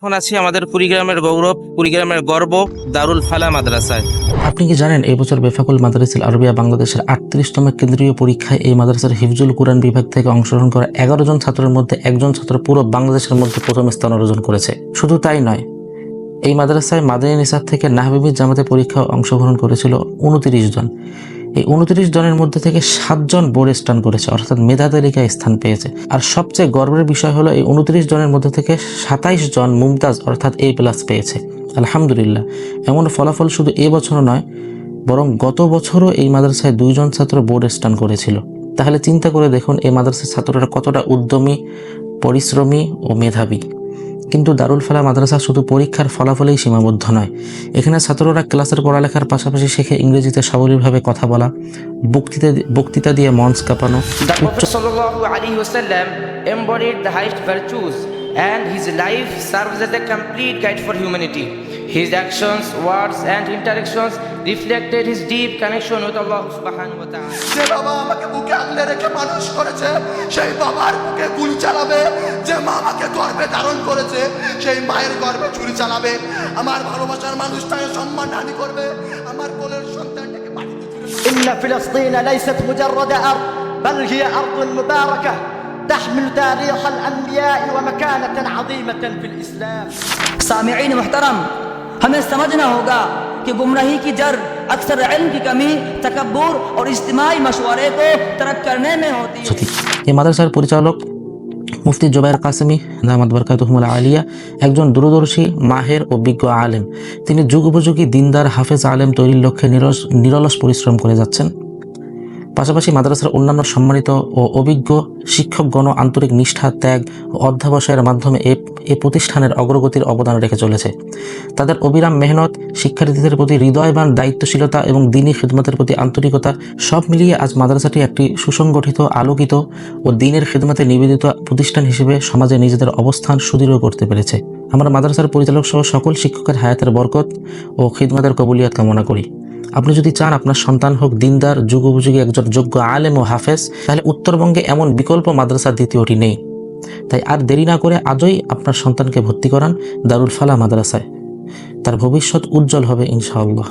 এখন আছি আমাদের কুড়িগ্রামের গৌরব, কুড়িগ্রামের গর্ব দারুল ফালা মাদ্রাসায়। আপনি কি জানেন এই বছর বেফাকুল মাদারিসুল আরবিয়া বাংলাদেশের 38তম কেন্দ্রীয় পরীক্ষায় এই মাদ্রাসার হিফজুল কুরআন বিভাগ থেকে অংশগ্রহণ করা 11 জন ছাত্রের মধ্যে একজন ছাত্র পুরো বাংলাদেশের মধ্যে প্রথম স্থান অর্জন করেছে। শুধু তাই নয়, এই মাদ্রাসায় মাদানী নিসাব থেকে নাহবিবি জামাতে পরীক্ষায় অংশগ্রহণ করেছিল 29 জন। এই 29 জনের মধ্যে থেকে 7 জন বোর্ড স্থান করেছে, অর্থাৎ মেধা তালিকায় স্থান পেয়েছে। আর সবচেয়ে গর্বের বিষয় হলো এই 29 জনের মধ্যে থেকে 27 জন মুমতাজ অর্থাৎ A+ পেয়েছে। আলহামদুলিল্লাহ। এমন ফলাফল শুধু এবছর নয়, বরং গত বছরও এই মাদ্রাসায় 2 জন ছাত্র বোর্ড স্থান করেছিল। তাহলে চিন্তা করে দেখুন এই মাদ্রাসার ছাত্ররা কতটা উদ্যমী, পরিশ্রমী ও মেধাবী। কিন্তু দারুল ফালা মাদ্রাসা শুধু পরীক্ষার ফলাফলেই সীমাবদ্ধ নয়। এখানে ছাত্ররা ক্লাসের পড়ালেখার পাশাপাশি শেখে ইংরেজিতে সাবলীলভাবে কথা বলা, বক্তৃতা দিয়ে মঞ্চ কাঁপানো। The Prophet sallallahu alaihi wasallam embodied the highest virtues, and his life serves as a complete guide for humanity. His actions, words, and interactions reflected his deep connection with Allah subhanahu wa ta'ala. যে বাবা আমাকে বুকে আগলে রেখে মানুষ করেছে, সেই বাবার বুকে গুলি চালাবে। যে মা আমাকে গর্ভে ধারণ করেছে, সেই মায়ের গর্ভে ছুরি চালাবে। আমার ভালোবাসার মানুষটাকে সম্মানহানি করবে, আমার কোলের সন্তানটাকে মাটিতে ছুঁড়ে ফেলবে। إن فلسطين ليست مجرد أرض، بل هي أرض مباركة تحمل تاريخ الأنبياء ومكانة عظيمة في الإسلام. सामिईन मुहतरम, हमें समझना होगा कि गुमराही की जड़ अक्सर इल्म की कमी, तकब्बुर और इज्तिमाई मशवरे को तरक करने में होती है। এই মাদ্রাসার পরিচালক মুফতি জুবায়ের কাসেমি দামাত বরকাতুহুল আলিয়া একজন দূরদর্শী, মাহের ও বিজ্ঞ আলেম। তিনি যুগোপযোগী দিনদার হাফেজ আলেম তৈরির লক্ষ্যে নিরলস পরিশ্রম করে যাচ্ছেন। পাশাপাশি মাদ্রাসার অন্যান্য সম্মানিত ও অভিজ্ঞ শিক্ষকগণ আন্তরিক নিষ্ঠা, ত্যাগ ও অধ্যবসায়ের মাধ্যমে এ প্রতিষ্ঠানের অগ্রগতির অবদান রেখে চলেছে। তাদের অবিরাম মেহনত, শিক্ষার্থীদের প্রতি হৃদয়বান দায়িত্বশীলতা এবং দ্বীনি খিদমতের প্রতি আন্তরিকতা সব মিলিয়ে আজ মাদ্রাসাটি একটি সুসংগঠিত, আলোকিত ও দ্বীনের খিদমতে নিবেদিত প্রতিষ্ঠান হিসেবে সমাজে নিজেদের অবস্থান সুদৃঢ় করতে পেরেছে। আমরা মাদ্রাসার পরিচালক সহ সকল শিক্ষকের হায়াতের বরকত ও খিদমতের কবুলিয়াত কামনা করি। আপনি যদি চান আপনার সন্তান হোক দিনদার, যুগোপযোগী একজন যোগ্য আলেম ও হাফেজ, তাহলে উত্তরবঙ্গে এমন বিকল্প মাদ্রাসা দ্বিতীয়টি নেই। তাই আর দেরি না করে আজই আপনার সন্তানকে ভর্তি করান দারুল ফালা মাদ্রাসায়। তার ভবিষ্যৎ উজ্জ্বল হবে ইনশাআল্লাহ।